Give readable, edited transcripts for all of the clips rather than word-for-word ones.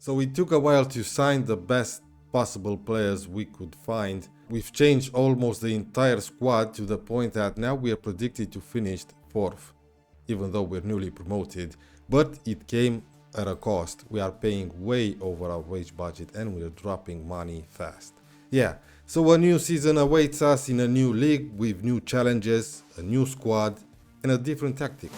So it took a while to sign the best possible players we could find. We've changed almost the entire squad to the point that now we are predicted to finish 4th, even though we're newly promoted. But it came at a cost. We are paying way over our wage budget and we're dropping money fast. Yeah, so a new season awaits us in a new league with new challenges, a new squad, and a different tactic.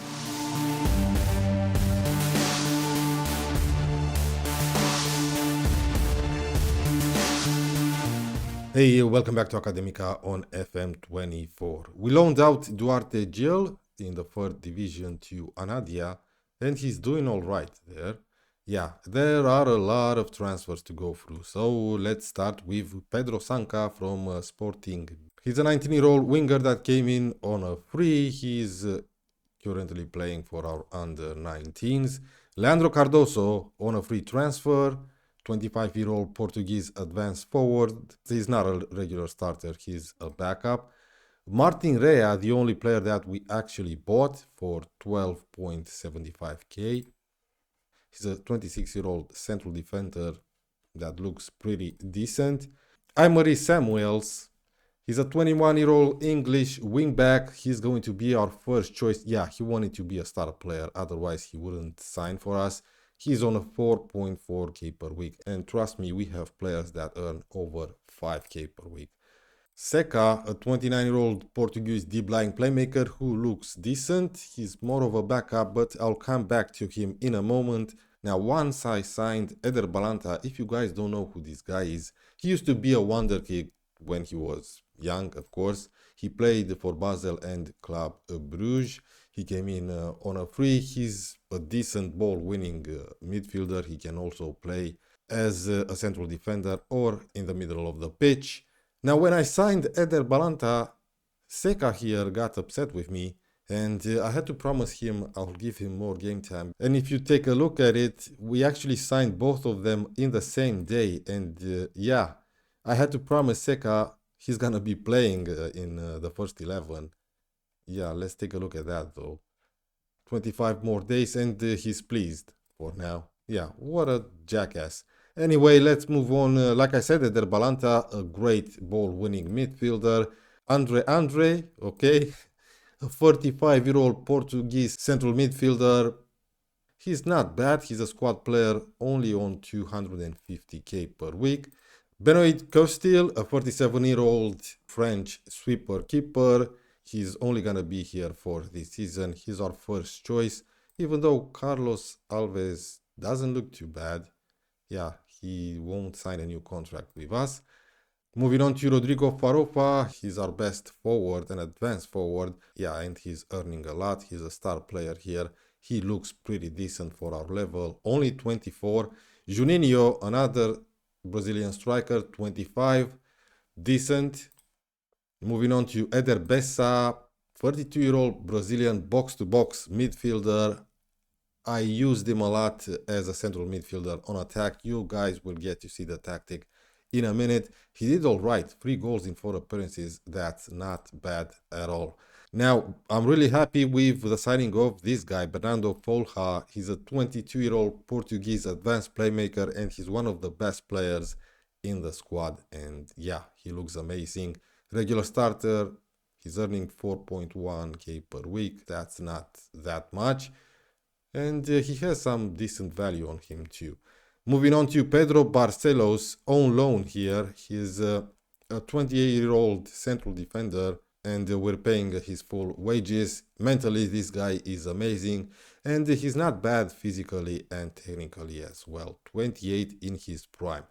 Hey, welcome back to Academica on FM24. We loaned out Duarte Gil in the 3rd division to Anadia, and he's doing all right there. Yeah, there are a lot of transfers to go through, so let's start with Pedro Sanca from Sporting. He's a 19-year-old winger that came in on a free. He's currently playing for our under-19s. Leandro Cardoso on a free transfer. 25-year-old Portuguese advanced forward. He's not a regular starter, he's a backup. Martin Rea, the only player that we actually bought for 12.75k. He's a 26-year-old central defender that looks pretty decent. Aymeri Samuels, he's a 21-year-old English wingback. He's going to be our first choice. Yeah, he wanted to be a star player, otherwise he wouldn't sign for us. He's on a 4.4k per week, and trust me, we have players that earn over 5k per week. Seca, a 29-year-old Portuguese deep-lying playmaker who looks decent. He's more of a backup, but I'll come back to him in a moment. Now, once I signed Eder Balanta, if you guys don't know who this guy is, he used to be a wonder kid when he was young, of course. He played for Basel and Club Bruges. He came in on a free. He's a decent ball-winning midfielder. He can also play as a central defender or in the middle of the pitch. Now, when I signed Eder Balanta, Seca here got upset with me, and I had to promise him I'll give him more game time. And if you take a look at it, we actually signed both of them in the same day. And yeah, I had to promise Seca he's gonna be playing in the first 11. Yeah, let's take a look at that though. 25 more days and he's pleased for now. Yeah, what a jackass. Anyway, let's move on. Like I said, Eder Balanta, a great ball-winning midfielder. Andre, okay, a 35-year-old Portuguese central midfielder. He's not bad. He's a squad player only on 250k per week. Benoit Costil, a 47-year-old French sweeper keeper. He's only gonna be here for this season. He's our first choice, even though Carlos Alves doesn't look too bad. Yeah, he won't sign a new contract with us. Moving on to Rodrigo Farofa, he's our best forward and advanced forward. Yeah, and he's earning a lot. He's a star player here. He looks pretty decent for our level. Only 24. Juninho, another Brazilian striker, 25. Decent. Moving on to Eder Bessa, 32-year-old Brazilian box-to-box midfielder. I used him a lot as a central midfielder on attack. You guys will get to see the tactic in a minute. He did all right. 3 goals in 4 appearances. That's not bad at all. Now, I'm really happy with the signing of this guy, Bernardo Folha. He's a 22-year-old Portuguese advanced playmaker, and he's one of the best players in the squad. And yeah, he looks amazing. Regular starter, he's earning 4.1k per week. That's not that much. And he has some decent value on him too. Moving on to Pedro Barcelos, on loan here. He's a 28-year-old central defender, and we're paying his full wages. Mentally, this guy is amazing, and he's not bad physically and technically as well. 28 in his prime.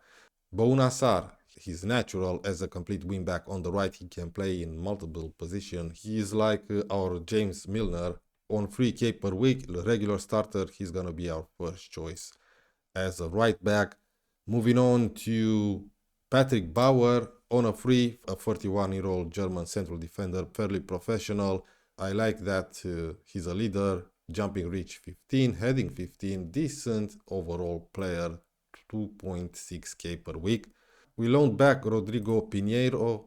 Bounassar, he's natural as a complete wingback on the right. He can play in multiple positions. He is like our James Milner. On 3k per week, regular starter, he's gonna be our first choice as a right back. Moving on to Patrick Bauer on a free, a 41-year-old German central defender, fairly professional. I like that he's a leader, jumping reach 15, heading 15, decent overall player, 2.6k per week. We loaned back Rodrigo Pinheiro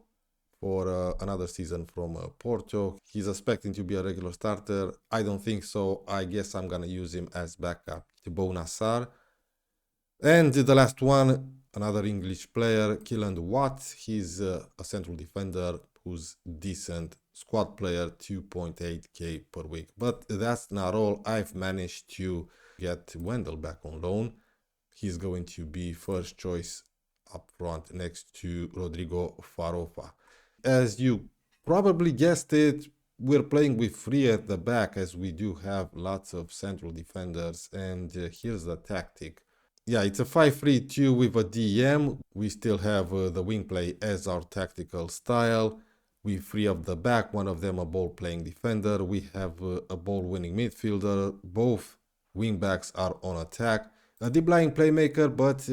for another season from Porto. He's expecting to be a regular starter. I don't think so. I guess I'm gonna use him as backup to Bounassar. And the last one, another English player, Killand Watt. He's a central defender who's decent squad player, 2.8k per week. But that's not all. I've managed to get Wendell back on loan. He's going to be first choice up front next to Rodrigo Farofa. As you probably guessed it, we're playing with three at the back as we do have lots of central defenders. And here's the tactic. Yeah, it's a 5-3-2 with a DM. We still have the wing play as our tactical style. We three of the back, one of them a ball playing defender. We have a ball winning midfielder. Both wing backs are on attack. A deep lying playmaker, but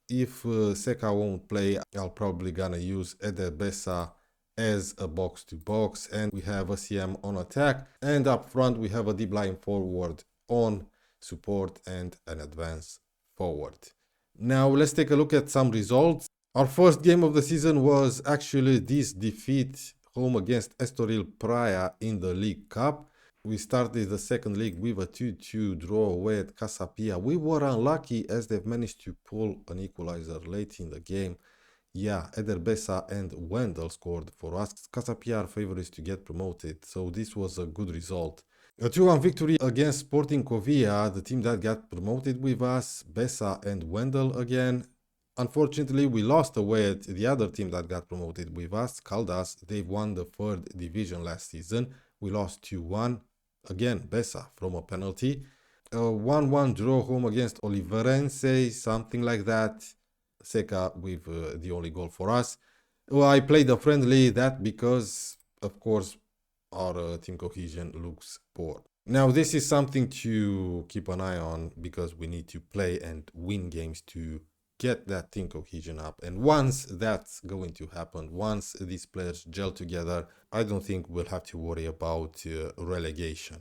if Seka won't play, I'll probably gonna use Eder Besa as a box to box. And we have a CM on attack. And up front, we have a deep lying forward on support and an advance forward. Now let's take a look at some results. Our first game of the season was actually this defeat home against Estoril Praia in the League Cup. We started the second leg with a 2-2 draw away at Casa Pia. We were unlucky as they've managed to pull an equalizer late in the game. Yeah, Eder Besa and Wendell scored for us. Casa Pia are favorites to get promoted, so this was a good result. A 2-1 victory against Sporting Covia, the team that got promoted with us, Besa and Wendell again. Unfortunately, we lost away at the other team that got promoted with us, Caldas. They won the third division last season. We lost 2-1. Again, Besa from a penalty. A 1-1 draw home against Oliveirense, something like that. Seka with the only goal for us. Well, I played a friendly, that because, of course, our team cohesion looks poor. Now, this is something to keep an eye on because we need to play and win games to get that team cohesion up. And once that's going to happen, once these players gel together, I don't think we'll have to worry about relegation.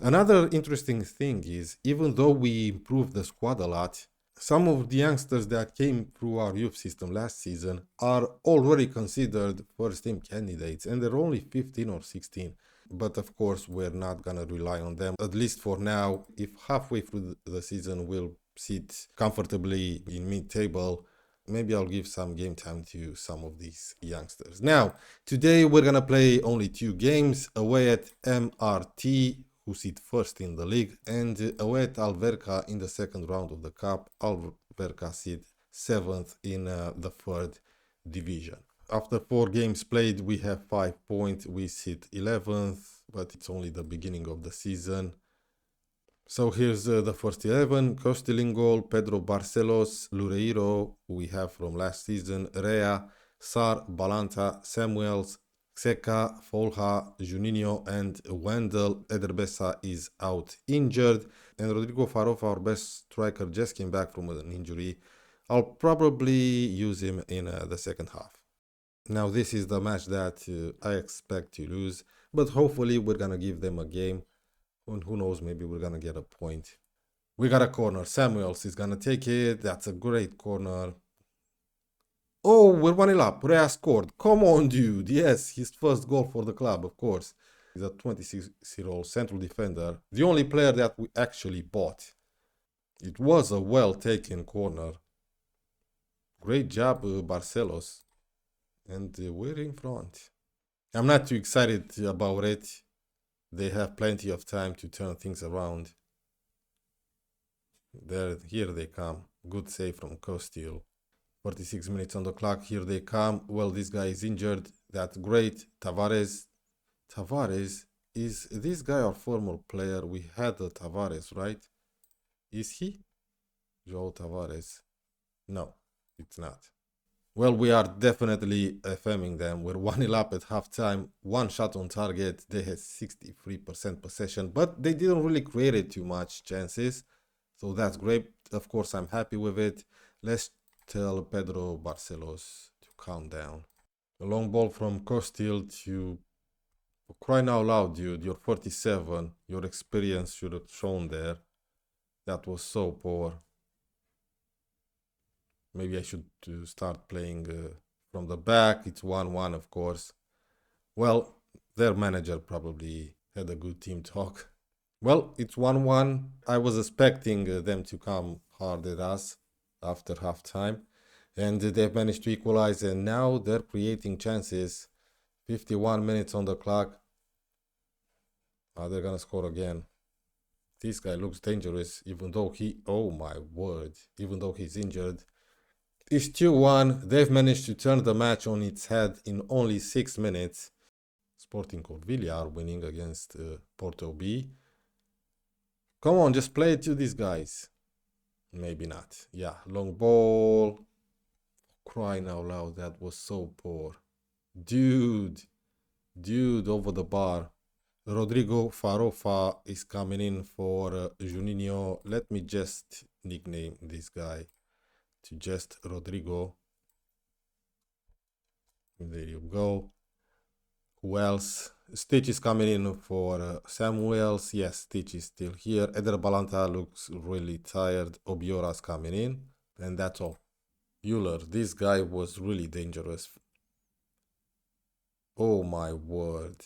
Another interesting thing is, even though we improved the squad a lot, some of the youngsters that came through our youth system last season are already considered first team candidates, and they're only 15 or 16. But of course, we're not gonna rely on them, at least for now. If halfway through the season we'll sit comfortably in mid-table, maybe I'll give some game time to some of these youngsters. Now, today we're gonna play only 2 games, away at MRT, who sit first in the league, and away at Alverca in the second round of the cup. Alverca sit 7th in the 3rd division. After 4 games played, we have 5 points. We sit 11th, but it's only the beginning of the season. So here's the first 11. Costil in goal, Pedro Barcelos, Lureiro, who we have from last season, Rea, Sar, Balanta, Samuels, Seka, Folha, Juninho, and Wendell. Eder Besa is out injured, and Rodrigo Farofa, our best striker, just came back from an injury. I'll probably use him in the second half. Now this is the match that I expect to lose, but hopefully we're gonna give them a game, and who knows, maybe we're gonna get a point. We got a corner. Samuels is gonna take it. That's a great corner. Oh, we're 1-0 up. Rea scored. Come on, dude. Yes, his first goal for the club, of course. He's a 26-year-old central defender. The only player that we actually bought. It was a well-taken corner. Great job, Barcelos. And we're in front. I'm not too excited about it. They have plenty of time to turn things around. Here they come. Good save from Costil. 46 minutes on the clock. Here they come. Well, this guy is injured. That's great. Tavares. Tavares, is this guy our former player? We had a Tavares, right? Is he? João Tavares. No, it's not. Well, we are definitely FMing them. We're 1-0 up at halftime. 1 shot on target. They had 63% possession, but they didn't really create too much chances. So that's great. Of course, I'm happy with it. Let's tell Pedro Barcelos to calm down. A long ball from Costil to... Cry now loud, dude. You're 47. Your experience should have shown there. That was so poor. Maybe I should start playing from the back. It's 1-1, of course. Well, their manager probably had a good team talk. Well, it's 1-1. I was expecting them to come hard at us. after halftime. And they've managed to equalize, and now they're creating chances. 51 minutes on the clock. They're gonna score again. This guy looks dangerous, even though oh my word, even though he's injured. It's 2-1. They've managed to turn the match on its head in only 6 minutes. Sporting Corvilla are winning against Porto B. Come on, just play it to these guys. Maybe not. Yeah, long ball. Crying out loud, that was so poor. Dude, over the bar. Rodrigo Farofa is coming in for Juninho. Let me just nickname this guy to just Rodrigo. There you go. Who else? Stitch is coming in for Samuels. Yes, Stitch is still here. Eder Balanta looks really tired. Obiora's coming in. And that's all. Euler, this guy was really dangerous. Oh my word.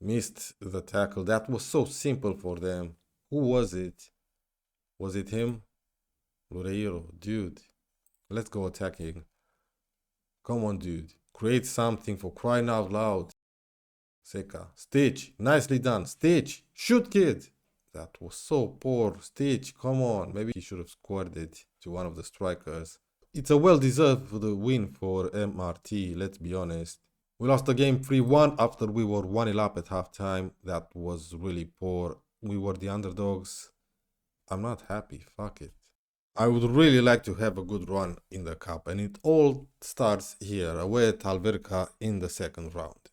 Missed the tackle. That was so simple for them. Who was it? Was it him? Loureiro, dude. Let's go attacking. Come on, dude. Create something, for crying out loud. Seca. Stitch. Nicely done. Stitch. Shoot, kid. That was so poor. Stitch, come on. Maybe he should have scored it to one of the strikers. It's a well-deserved win for MRT, let's be honest. We lost the game 3-1 after we were 1-0 up at halftime. That was really poor. We were the underdogs. I'm not happy. Fuck it. I would really like to have a good run in the cup, and it all starts here, away at Alverca in the second round.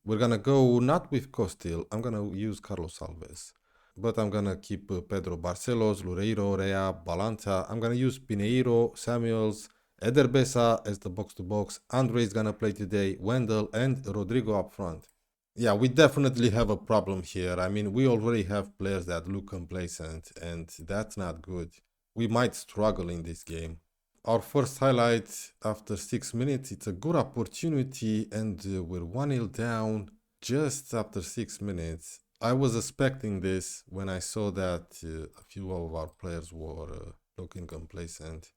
We're gonna go not with Costil. I'm gonna use Carlos Alves. But I'm gonna keep Pedro Barcelos, Loureiro, Rea, Balanta. I'm gonna use Pineiro, Samuels, Eder Besa as the box-to-box. Andre is gonna play today, Wendell, and Rodrigo up front. Yeah, we definitely have a problem here. I mean, we already have players that look complacent, and that's not good. We might struggle in this game. Our first highlight after 6 minutes, it's a good opportunity, and we're 1-0 down just after 6 minutes. I was expecting this when I saw that a few of our players were looking complacent.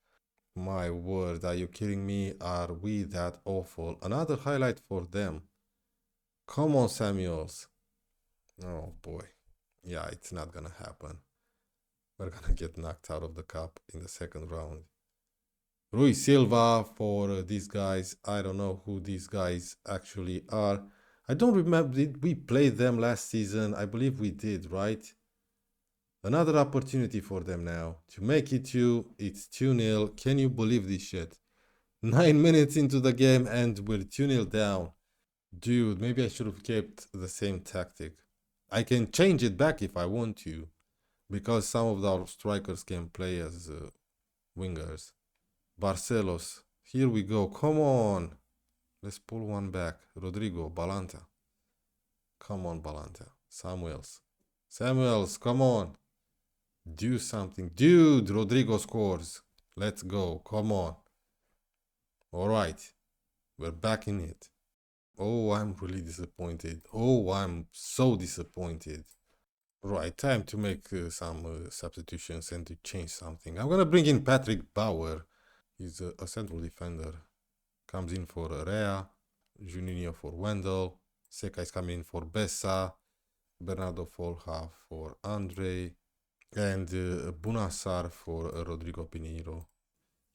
My word, are you kidding me? Are we that awful? Another highlight for them. Come on, Samuels. Oh boy. Yeah, it's not gonna happen. We're gonna get knocked out of the cup in the second round. Rui Silva for these guys. I don't know who these guys actually are. I don't remember, did we play them last season? I believe we did, right? Another opportunity for them now to make it 2. It's 2-0. Can you believe this shit? 9 minutes into the game and we're 2-0 down. Dude, maybe I should have kept the same tactic. I can change it back if I want to, because some of our strikers can play as wingers. Barcelos, here we go. Come on. Let's pull one back. Rodrigo, Balanta. Come on, Balanta. Samuels, come on. Do something. Dude, Rodrigo scores. Let's go. Come on. All right. We're back in it. Oh, I'm really disappointed. Oh, I'm so disappointed. Right, time to make some substitutions and to change something. I'm going to bring in Patrick Bauer. He's a central defender. Comes in for Rea. Juninho for Wendell. Seca is coming in for Bessa. Bernardo Folha for Andre. And Bunassar for Rodrigo Pinheiro.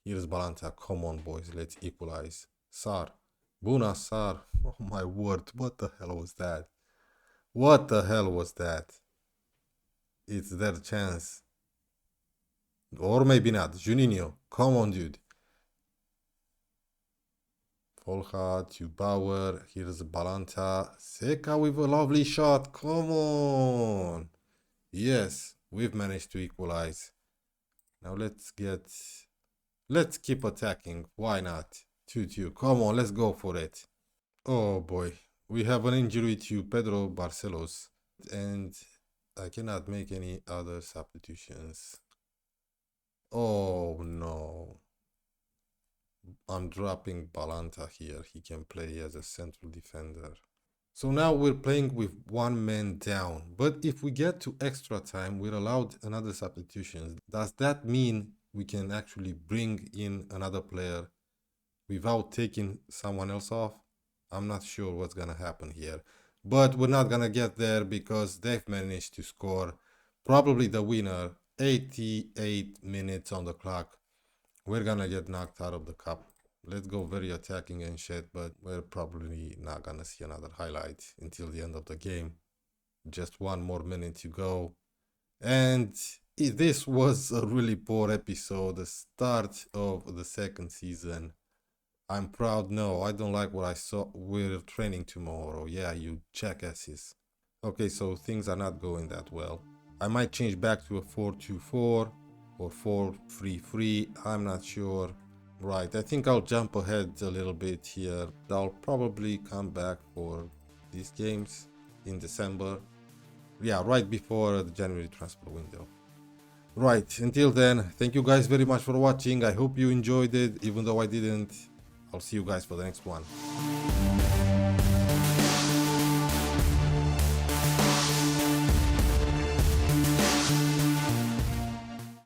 Here's Balanta. Come on, boys. Let's equalize. Sar. Bunassar. Oh, my word. What the hell was that? What the hell was that? It's their chance. Or maybe not. Juninho. Come on, dude. Folha to Bauer. Here's Balanta. Seca with a lovely shot. Come on. Yes, we've managed to equalize. Now let's keep attacking. Why not? 2-2. Come on, let's go for it. Oh boy. We have an injury to Pedro Barcelos. And I cannot make any other substitutions. Oh no. I'm dropping Balanta here. He can play as a central defender. So now we're playing with 1 man down. But if we get to extra time, we're allowed another substitution. Does that mean we can actually bring in another player without taking someone else off. I'm not sure what's gonna happen here, but we're not gonna get there because they've managed to score probably the winner. 88 minutes on the clock. We're gonna get knocked out of the cup. Let's go very attacking and shit, but we're probably not gonna see another highlight until the end of the game. Just 1 more minute to go. And this was a really poor episode, the start of the second season. I'm proud. No, I don't like what I saw. We're training tomorrow. Yeah, you jackasses. Okay, so things are not going that well. I might change back to a 4-2-4 or 4-3-3. I'm not sure. Right, I think I'll jump ahead a little bit here. I'll probably come back for these games in December. Yeah, right before the January transfer window. Right, until then, thank you guys very much for watching. I hope you enjoyed it, even though I didn't. I'll see you guys for the next one.